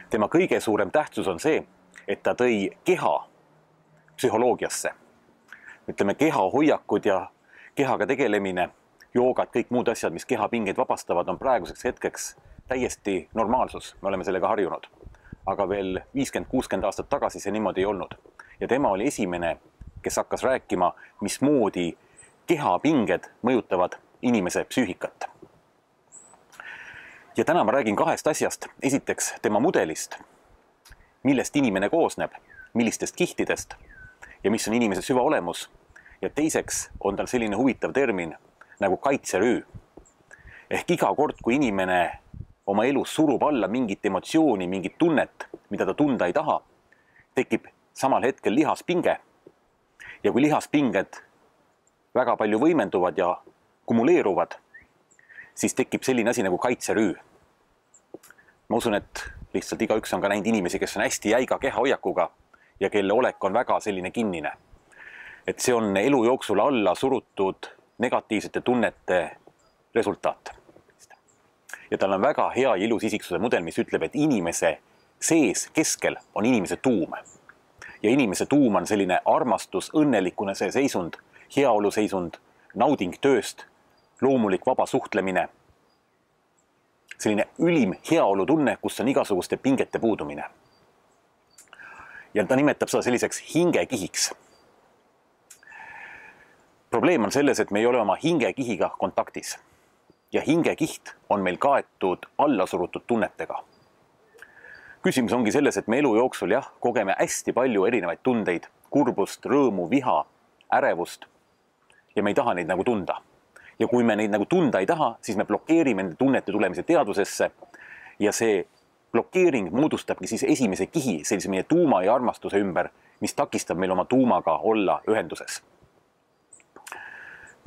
Tema kõige suurem tähtsus on see, et ta tõi keha psühholoogiasse. Ütleme, kehahoiakud ja kehaga tegelemine, joogad, kõik muud asjad, mis kehapingeid vabastavad, on praeguseks hetkeks täiesti normaalsus. Me oleme sellega harjunud. Aga veel 50-60 aastat tagasi see niimoodi ei olnud. Ja tema oli esimene, kes hakkas rääkima, mismoodi kehapinged mõjutavad inimese psüühikat. Ja täna ma räägin kahest asjast. Esiteks tema mudelist, millest inimene koosneb, millistest kihtidest ja mis on inimese süvaolemus. Ja teiseks on tal selline huvitav termin nagu kaitserüü. Ehk iga kord, kui inimene oma elus surub alla mingit emotsiooni, mingit tunnet, mida ta tunda ei taha, tekib samal hetkel lihaspinge. Ja kui lihaspinged väga palju võimenduvad ja kumuleeruvad, siis tekib selline asi nagu kaitserüü. Ma usun, et lihtsalt igaüks on ka näinud inimesi, kes on hästi jäiga kehahoiakuga ja kelle olek on väga selline kinnine. Et see on elu jooksul alla surutud negatiivsete tunnete resultaat. Ja tal on väga hea ja ilus isiksuse mudel, mis ütleb, et inimese sees keskel on inimese tuum. Ja inimese tuum on selline armastus, õnnelikune see seisund, heaolu seisund, nauding tööst, loomulik vaba suhtlemine. Selline ülim heaolu tunne, kus on igasuguste pingete puudumine. Ja ta nimetab seda selliseks hingekihiks. Probleem on selles, et me ei ole oma hingekihiga kontaktis. Ja hingekiht on meil kaetud allasurutud tunnetega. Küsimus ongi selles, et me elu jooksul kogeme hästi palju erinevaid tundeid, kurbust, rõõmu, viha, ärevust ja me ei taha neid nagu tunda. Ja kui me neid nagu tunda ei taha, siis me blokeerime nende tunnete tulemise teadvusesse ja see blokeering moodustabki siis esimese kihi sellise meie tuuma ja armastuse ümber, mis takistab meil oma tuumaga olla ühenduses.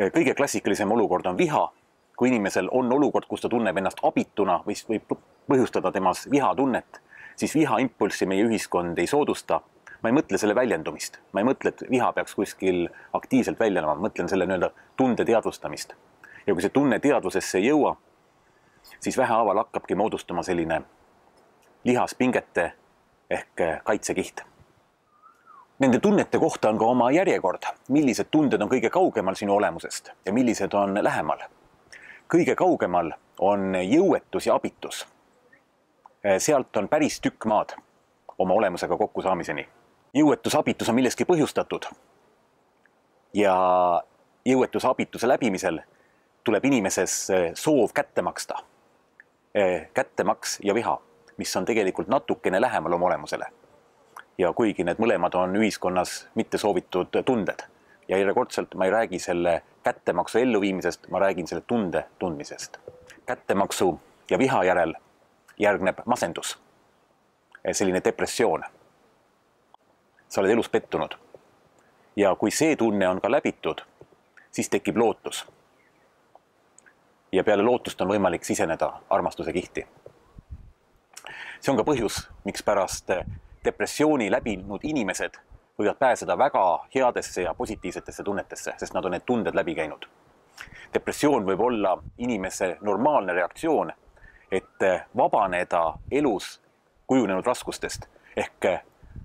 Kõige klassikalisem olukord on viha. Kui inimesel on olukord, kus ta tunneb ennast abituna või võib põhjustada temas vihatunnet, siis vihaimpulssi meie ühiskond ei soodusta. Ma ei mõtle selle väljendumist. Ma ei mõtle, et viha peaks kuskil aktiivselt väljendama. Ma mõtlen selle tunde teadvustamist. Ja kui see tunne teadvusesse ei jõua, siis vähehaaval hakkabki moodustama selline lihaspingete ehk kaitsekiht. Nende tunnete kohta on ka oma järjekord. Millised tunded on kõige kaugemal sinu olemusest ja millised on lähemal. Kõige kaugemal on jõuetus ja abitus. Sealt on päris tükk maad oma olemusega kokku saamiseni. Jõuetus, abitus on milleski põhjustatud. Ja jõuetus, abituse läbimisel tuleb inimeses soov kätte maksta. Kättemaks ja viha, mis on tegelikult natukene lähemal oma olemusele. Ja kuigi need mõlemad on ühiskonnas mitte soovitud tunded. Ja järjekordselt ma ei räägi selle kättemaksu elluviimisest, ma räägin selle tunde tundmisest. Kättemaksu ja viha järel järgneb masendus. Selline depressioon. Sa oled elus pettunud. Ja kui see tunne on ka läbitud, siis tekib lootus. Ja peale lootust on võimalik siseneda armastuse kihti. See on ka põhjus, miks pärast depressiooni läbinud inimesed võivad pääseda väga headesse ja positiivsetesse tunnetesse, sest nad on need tunded läbi käinud. Depressioon võib olla inimese normaalne reaktsioon, et vabaneda elus kujunenud raskustest. Ehk,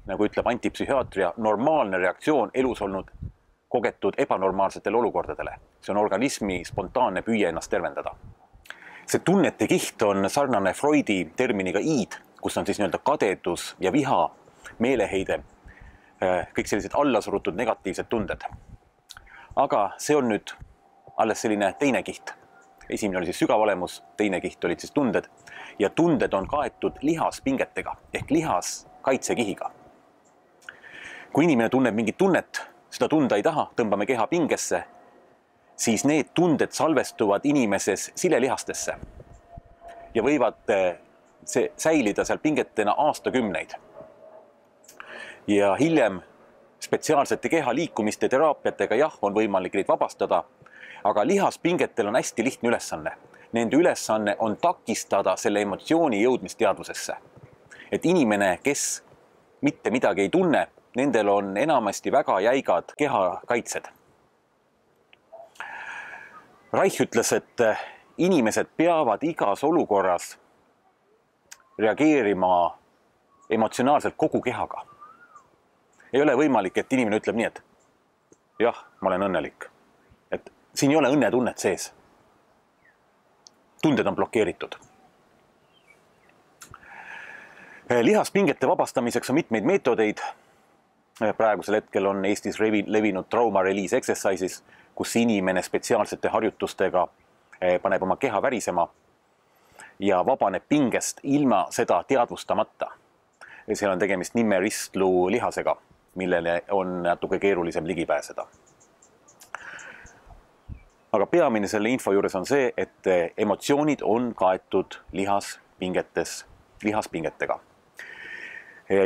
nagu ütleb antipsühhiaatria, normaalne reaktsioon elus olnud kogetud ebanormaalsetele olukordadele. See on organismi spontaanne püüe ennast tervendada. See tunnete kiht on sarnane Freudi terminiga iid, kus on siis kadedus ja viha, meeleheide, kõik sellised allasurutud negatiivsed tunded. Aga see on nüüd alles selline teine kiht. Esimene oli siis sügavolemus, teine kiht olid siis tunded. Ja tunded on kaetud lihaspingetega ehk lihaskaitsekihiga. Kui inimene tunneb mingit tunnet, seda tunda ei taha, tõmbame keha pingesse, siis need tunded salvestuvad inimeses silelihastesse ja võivad säilida seal pingetena aastakümneid. Ja hiljem spetsiaalsete kehaliikumiste teraapiatega on võimalik neid vabastada, aga lihaspingetel on hästi lihtne ülesanne. Nende ülesanne on takistada selle emotsiooni jõudmist teadvusesse. Et inimene, kes mitte midagi ei tunne, nendel on enamasti väga jäigad kehakaitsed. Reich ütles, et inimesed peavad igas olukorras reageerima emotsionaalselt kogu kehaga. Ei ole võimalik, et inimene ütleb nii, et jah, ma olen õnnelik. Et siin ei ole õnnetunnet sees. Tunded on blokeeritud. Lihaspingete vabastamiseks on mitmeid meetodeid. Praegusel hetkel on Eestis levinud trauma release exercises, kus inimene spetsiaalsete harjutustega paneb oma keha värisema ja vabaneb pingest ilma seda teadvustamata. Seal on tegemist nimme-ristluu lihasega, millele on natuke keerulisem ligi pääseda. Aga peamine selle info juures on see, et emotsioonid on kaetud lihaspingetega,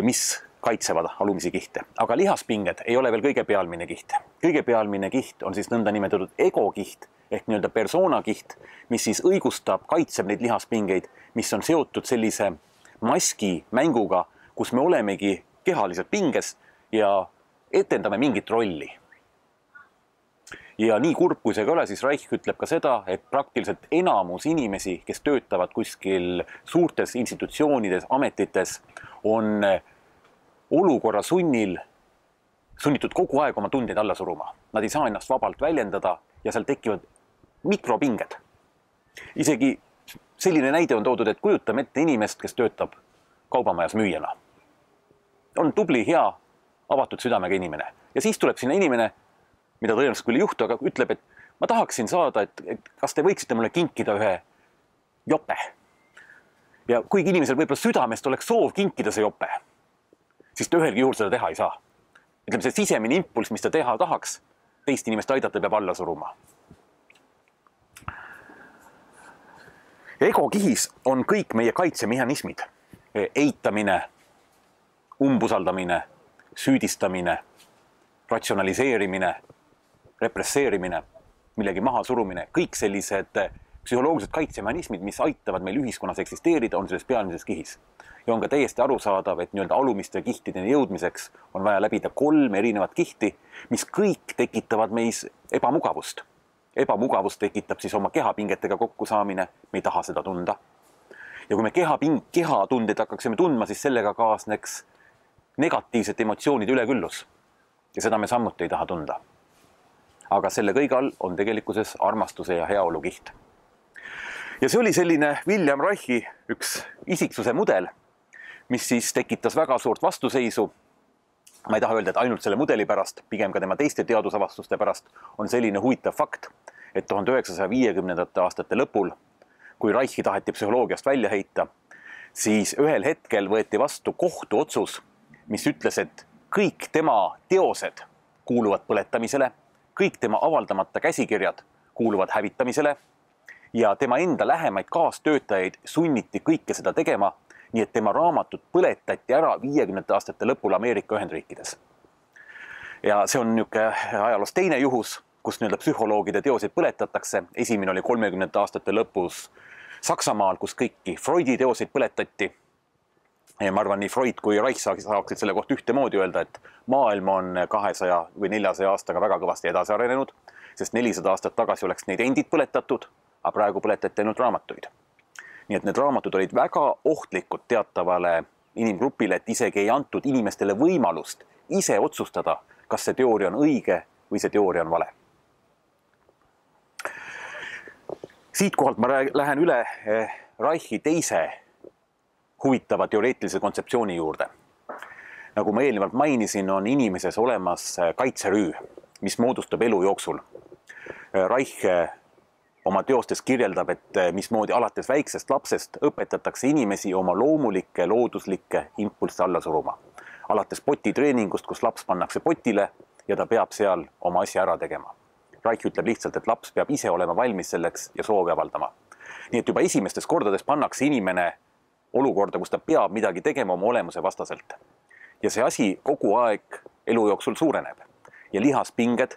mis kaitsevad alumisi kihte. Aga lihaspinged ei ole veel kõige pealmine kiht. Kõige pealmine kiht on siis nõnda nimetatud egokiht ehk nii-öelda persoonakiht, mis siis õigustab, kaitseb neid lihaspingeid, mis on seotud sellise maski mänguga, kus me olemegi kehaliselt pinges ja etendame mingit rolli. Ja nii kurb kui see ka ole, siis Reich ütleb ka seda, et praktiliselt enamus inimesi, kes töötavad kuskil suurtes institutsioonides, ametites, on olukorra sunnitud kogu aeg oma tundeid alla suruma. Nad ei saa ennast vabalt väljendada ja seal tekivad mikropinged. Isegi selline näide on toodud, et kujutame ette inimest, kes töötab kaubamajas müüjana. On tubli, hea, avatud südamega inimene. Ja siis tuleb sinna inimene, mida tõenäoliselt küll ei juhtu, aga ütleb, et ma tahaksin saada, et kas te võiksite mulle kinkida ühe jope. Ja kuigi inimesel võib-olla südamest oleks soov kinkida see jope, siis ta ühelgi juhul seda teha ei saa. Ütleme, see sisemine impulss, mis ta teha tahaks, teist inimest aidata peab alla suruma. Egokihis on kõik meie kaitsemehhanismid. Eitamine, umbusaldamine, süüdistamine, ratsionaliseerimine, represseerimine, millegi maha surumine, kõik sellised psühholoogilised kaitsemehhanismid, mis aitavad meil ühiskonnas eksisteerida, on selles pealmises kihis. Ja on ka täiesti arusaadav, et nii-öelda alumiste kihtideni jõudmiseks on vaja läbida 3 erinevat kihti, mis kõik tekitavad meis ebamugavust. Ebamugavust tekitab siis oma kehapingetega kokkusaamine, me ei taha seda tunda. Ja kui me kehatundeid hakkaksime tundma, siis sellega kaasneks negatiivsete emotsioonide üleküllus. Ja seda me samuti ei taha tunda. Aga selle kõige all on tegelikkuses armastuse ja heaolu kiht. Ja see oli selline William Reichi üks isiksuse mudel, mis siis tekitas väga suurt vastuseisu. Ma ei taha öelda, et ainult selle mudeli pärast, pigem ka tema teiste teadusavastuste pärast on selline huvitav fakt, et 1950. aastate lõpul, kui Reichi taheti psühholoogiast välja heita, siis ühel hetkel võeti vastu kohtuotsus, mis ütles, et kõik tema teosed kuuluvad põletamisele, kõik tema avaldamata käsikirjad kuuluvad hävitamisele ja tema enda lähemaid kaastöötajaid sunniti kõike seda tegema, nii et tema raamatud põletati ära 50. aastate lõpul Ameerika Ühendriikides. Ja see on niisugune ajaloos teine juhus, kus nii-öelda psühholoogide teoseid põletatakse. Esimene oli 30. aastate lõpus Saksamaal, kus kõiki Freudi teoseid põletati. Ja ma arvan, nii Freud kui Reich saaksid selle kohta ühtemoodi öelda, et maailm on 200 või 400 aastaga väga kõvasti edasi arenenud, sest 400 aastat tagasi oleks neid endid põletatud, aga praegu põletati ainult raamatuid. Nii et need raamatud olid väga ohtlikud teatavale inimgrupile, et isegi ei antud inimestele võimalust ise otsustada, kas see teooria on õige või see teooria on vale. Siit kohalt ma lähen üle Reichi teise huvitava teoreetilise kontseptsiooni juurde. Nagu ma eelnevalt mainisin, on inimeses olemas kaitserüü, mis moodustub elu jooksul. Reich oma teostes kirjeldab, et mismoodi alates väiksest lapsest õpetatakse inimesi oma loomulikke, looduslikke impulsse alla suruma. Alates potitreeningust, kus laps pannakse potile ja ta peab seal oma asja ära tegema. Reich ütleb lihtsalt, et laps peab ise olema valmis selleks ja soovi avaldama. Nii et juba esimestes kordades pannakse inimene olukorda, kus ta peab midagi tegema oma olemuse vastaselt. Ja see asi kogu aeg elu jooksul suureneb. Ja lihaspinged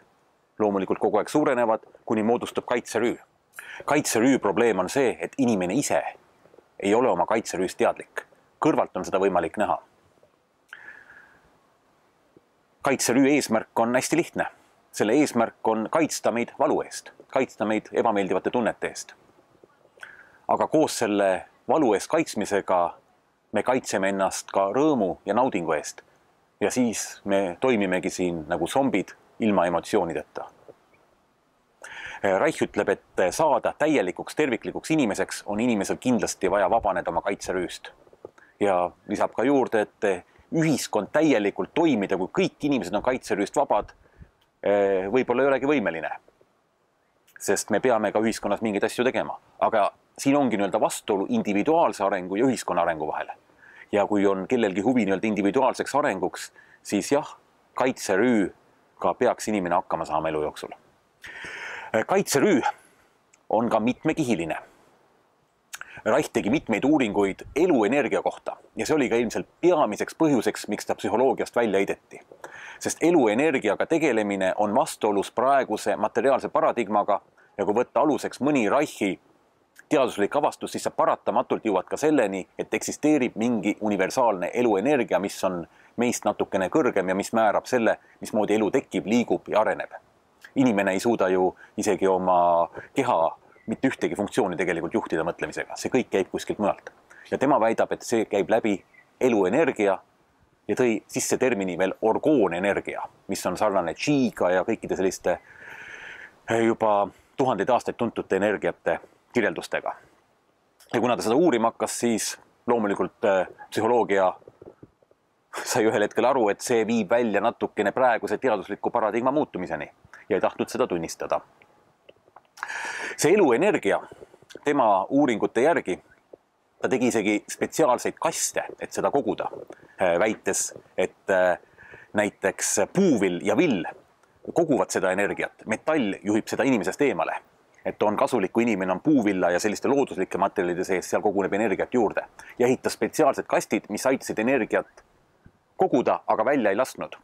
loomulikult kogu aeg suurenevad, kuni moodustub kaitserüü. Kaitserüü probleem on see, et inimene ise ei ole oma kaitserüüst teadlik. Kõrvalt on seda võimalik näha. Kaitserüü eesmärk on hästi lihtne. Selle eesmärk on kaitsta meid valu eest, kaitsta meid ebameeldivate tunnete eest. Aga koos selle valu eest kaitsmisega me kaitseme ennast ka rõõmu ja naudingu eest. Ja siis me toimimegi siin nagu zombid ilma emotsioonideta. Reich ütleb, et saada täielikuks terviklikuks inimeseks on inimesel kindlasti vaja vabaneda oma kaitserüüst. Ja lisab ka juurde, et ühiskond täielikult toimida, kui kõik inimesed on kaitserüüst vabad, võib-olla ei olegi võimeline. Sest me peame ka ühiskonnas mingeid asju tegema. Aga siin ongi vastuolu individuaalse arengu ja ühiskonna arengu vahel. Ja kui on kellelgi huvi individuaalseks arenguks, siis jah, kaitserüüga peaks inimene hakkama saama elu jooksul. Kaitserüü on ka mitmekihiline. Reich tegi mitmeid uuringuid eluenergia kohta ja see oli ka ilmselt peamiseks põhjuseks, miks ta psühholoogiast välja heideti. Sest eluenergiaga tegelemine on vastuolus praeguse materiaalse paradigmaga ja kui võtta aluseks mõni Reichi teaduslik avastus, siis sa paratamatult jõuad ka selleni, et eksisteerib mingi universaalne eluenergia, mis on meist natukene kõrgem ja mis määrab selle, mismoodi elu tekib, liigub ja areneb. Inimene ei suuda ju isegi oma keha mitte ühtegi funktsiooni tegelikult juhtida mõtlemisega. See kõik käib kuskilt mujalt. Ja tema väidab, et see käib läbi eluenergia ja tõi sisse termini veel orgoonenergia, mis on sarnane Qiga ja kõikide selliste juba tuhandeid aastaid tuntute energiate kirjeldustega. Ja kuna ta seda uurima hakkas, siis loomulikult psühholoogia sai ühel hetkel aru, et see viib välja natukene praeguse teadusliku paradigma muutumiseni ja ei tahtnud seda tunnistada. See eluenergia, tema uuringute järgi, ta tegi isegi spetsiaalseid kaste, et seda koguda, väites, et näiteks puuvill ja vill koguvad seda energiat, metall juhib seda inimesest eemale, et on kasulik, kui inimene on puuvilla ja selliste looduslike materjalide sees, seal koguneb energiat juurde ja ehitas spetsiaalsed kastid, mis aitasid energiat koguda, aga välja ei lasknud.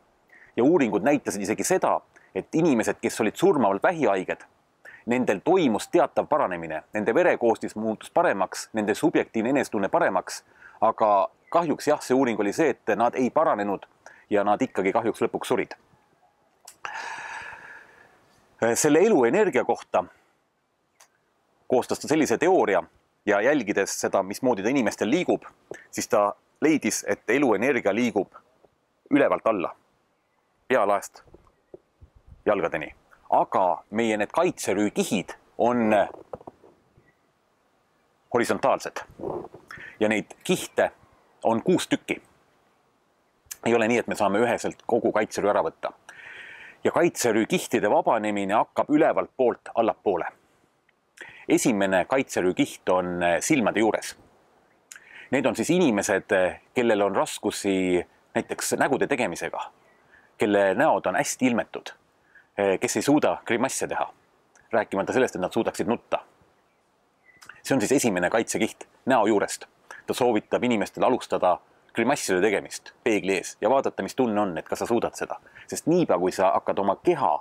Ja uuringud näitasid isegi seda, et inimesed, kes olid surmavalt vähihaiged, nendel toimus teatav paranemine, nende verekoostis muutus paremaks, nende subjektiivne enesetunne paremaks, aga kahjuks jah, see uuring oli see, et nad ei paranenud ja nad ikkagi kahjuks lõpuks surid. Selle eluenergia kohta koostas ta sellise teooria ja jälgides seda, mismoodi ta inimestel liigub, siis ta leidis, et eluenergia liigub ülevalt alla, pealaest jalgadeni. Aga meie need kaitserüükihid on horisontaalsed ja neid kihte on 6 tükki. Ei ole nii, et me saame üheselt kogu kaitserüü ära võtta. Ja kaitserüükihtide vabanemine hakkab ülevalt poolt allapoole. Esimene kaitserüükiht on silmade juures. Need on siis inimesed, kellel on raskusi näiteks nägude tegemisega, kelle näod on hästi ilmetud, kes ei suuda grimasse teha, rääkimata sellest, et nad suudaksid nutta. See on siis esimene kaitsekiht näo juurest. Ta soovitab inimestel alustada grimasside tegemist peegli ees ja vaadata, mis tunne on, et kas sa suudad seda. Sest niipea, kui sa hakkad oma keha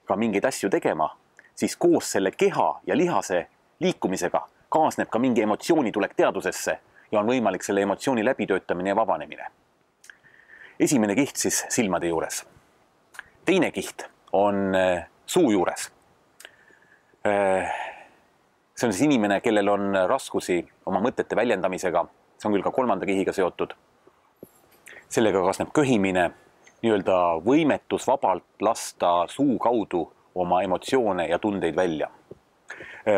ka mingeid asju tegema, siis koos selle keha ja lihase liikumisega kaasneb ka mingi emotsiooni tulek teadusesse ja on võimalik selle emotsiooni läbitöötamine ja vabanemine. Esimene kiht siis silmade juures. Teine kiht on suu juures. See on siis inimene, kellel on raskusi oma mõtete väljendamisega. See on küll ka 3. kihiga seotud. Sellega kaasneb köhimine, nii-öelda võimetus vabalt lasta suu kaudu oma emotsioone ja tundeid välja.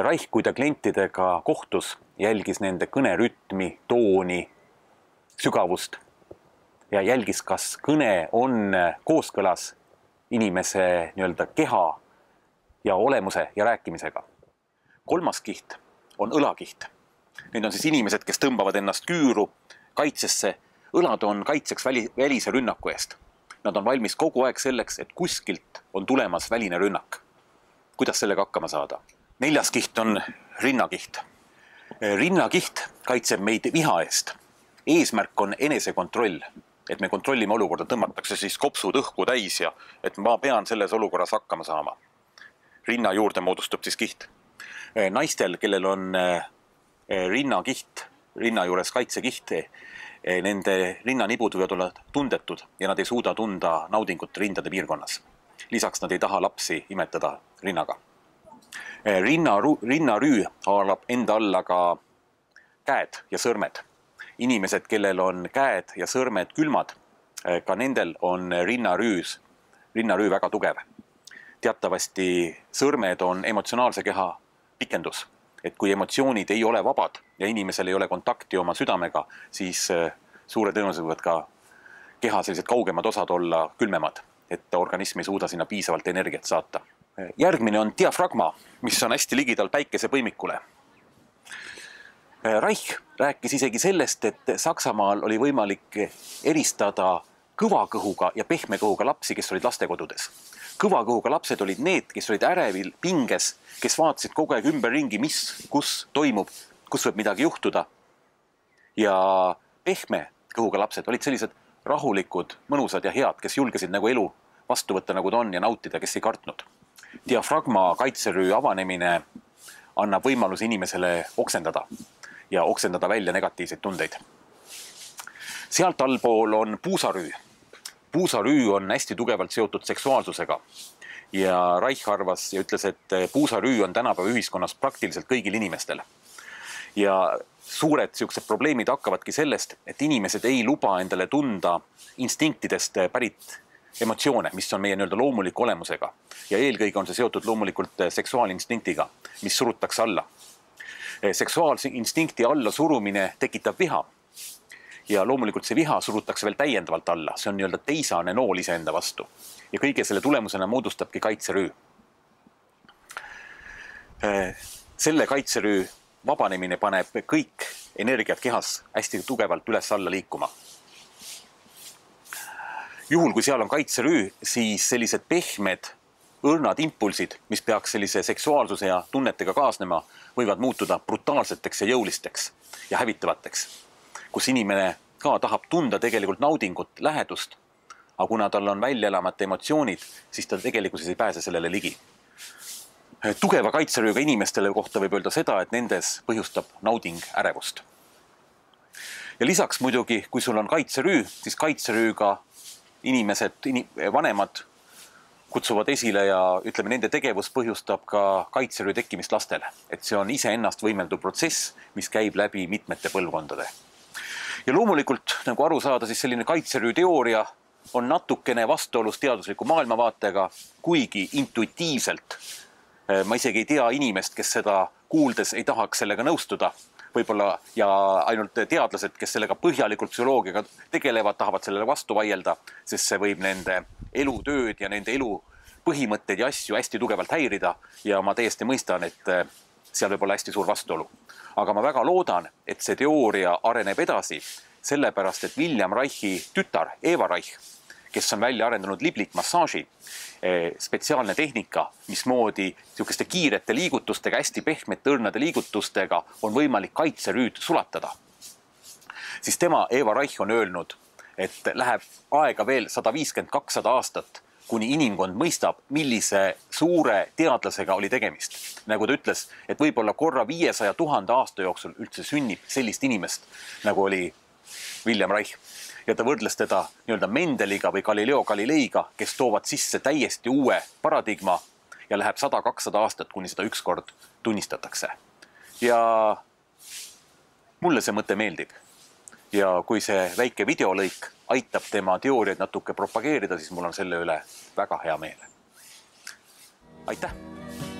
Reich, kui ta klientidega kohtus, jälgis nende kõnerütmi, tooni, sügavust ja jälgis, kas kõne on kooskõlas inimese nii-öelda keha ja olemuse ja rääkimisega. 3. kiht on õlakiht. Need on siis inimesed, kes tõmbavad ennast küüru kaitsesse. Õlad on kaitseks välise rünnaku eest. Nad on valmis kogu aeg selleks, et kuskilt on tulemas väline rünnak. Kuidas sellega hakkama saada? 4. kiht on rinnakiht. Rinnakiht kaitseb meid viha eest. Eesmärk on enesekontroll, et me kontrollime olukorda, tõmmatakse siis kopsud õhku täis ja et ma pean selles olukorras hakkama saama. Rinna juurde moodustub siis kiht. Naistel, kellel on rinnakiht, rinna juures kaitsekiht, nende rinnanibud võivad olla tundetud ja nad ei suuda tunda naudingut rindade piirkonnas. Lisaks nad ei taha lapsi imetada rinnaga. Rinnarüü haarab enda alla ka käed ja sõrmed. inimesed, kellel on käed ja sõrmed külmad, ka nendel on rinnarüü väga tugev. Teatavasti sõrmed on emotsionaalse keha pikendus. Et kui emotsioonid ei ole vabad ja inimesel ei ole kontakti oma südamega, siis suure tõenäosusega võivad ka keha sellised kaugemad osad olla külmemad, et organism ei suuda sinna piisavalt energiat saata. Järgmine on diafragma, mis on hästi ligidal päikesepõimikule. Reich rääkis isegi sellest, et Saksamaal oli võimalik eristada kõva kõhuga ja pehme kõhuga lapsi, kes olid lastekodudes. Kõva kõhuga lapsed olid need, kes olid ärevil pinges, kes vaatasid kogu aeg ümberringi, kus toimub, kus võib midagi juhtuda. Ja pehme kõhuga lapsed olid sellised rahulikud, mõnusad ja head, kes julgesid nagu elu vastu võtta, nagu ta on, ja nautida, kes ei kartnud. Diafragma kaitserüü avanemine annab võimaluse inimesele oksendada ja oksendada välja negatiivseid tundeid. Sealt allpool on puusarüü. Puusarüü on hästi tugevalt seotud seksuaalsusega ja Reich arvas ja ütles, et puusarüü on tänapäeva ühiskonnas praktiliselt kõigil inimestel. Ja suured sellised probleemid hakkavadki sellest, et inimesed ei luba endale tunda instinktidest pärit emotsioone, mis on meie loomuliku olemusega. Ja eelkõige on see seotud loomulikult seksuaalinstinktiga, mis surutakse alla. Seksuaalse instinkti alla surumine tekitab viha. Ja loomulikult see viha surutakse veel täiendavalt alla. See on teisane nool iseenda vastu. Ja kõige selle tulemusena moodustabki kaitserüü. Selle kaitserüü vabanemine paneb kõik energiat kehas hästi tugevalt üles alla liikuma. Juhul, kui seal on kaitserüü, siis sellised pehmed, õrnad impulsid, mis peaks sellise seksuaalsuse ja tunnetega kaasnema, võivad muutuda brutaalseteks ja jõulisteks ja hävitavateks, kus inimene ka tahab tunda tegelikult naudingut, lähedust, aga kuna tal on välja elamata emotsioonid, siis ta tegelikult ei pääse sellele ligi. Tugeva kaitserüüga inimestele kohta võib öelda seda, et nendes põhjustab nauding ärevust. Ja lisaks muidugi, kui sul on kaitserüü, siis kaitserüüga inimesed, vanemad kutsuvad esile ja ütleme, nende tegevus põhjustab ka kaitserüü tekkimist lastele. Et see on iseennast võimelduv protsess, mis käib läbi mitmete põlvkondade. Ja loomulikult, nagu aru saada, siis selline kaitserüü teooria on natukene vastuolus teadusliku maailmavaatega, kuigi intuitiivselt. Ma isegi ei tea inimest, kes seda kuuldes ei tahaks sellega nõustuda. Võib-olla ja ainult teadlased, kes sellega põhjalikult psühholoogiaga tegelevad, tahavad sellele vastu vaielda, sest see võib nende elutööd ja nende elu põhimõtteid ja asju hästi tugevalt häirida ja ma täiesti mõistan, et seal võib olla hästi suur vastuolu. Aga ma väga loodan, et see teooria areneb edasi, sellepärast, et William Reichi tütar Eva Reich, kes on välja arendanud liblikmassaaži, spetsiaalne tehnika, mismoodi niisuguste kiirete liigutustega, hästi pehmete õrnade liigutustega on võimalik kaitserüüd sulatada. Siis tema, Eva Reich, on öelnud, et läheb aega veel 150-200 aastat, kuni inimkond mõistab, millise suure teadlasega oli tegemist. Nagu ta ütles, et võib-olla korra 500 000 aasta jooksul üldse sünnib sellist inimest, nagu oli William Reich. Ja ta võrdles teda Mendeliga või Galileo Galileiga, kes toovad sisse täiesti uue paradigma ja läheb 100-200 aastat, kuni seda ükskord tunnistatakse. Ja mulle see mõte meeldib. Ja kui see väike videolõik aitab tema teooriaid natuke propageerida, siis mul on selle üle väga hea meel. Aitäh!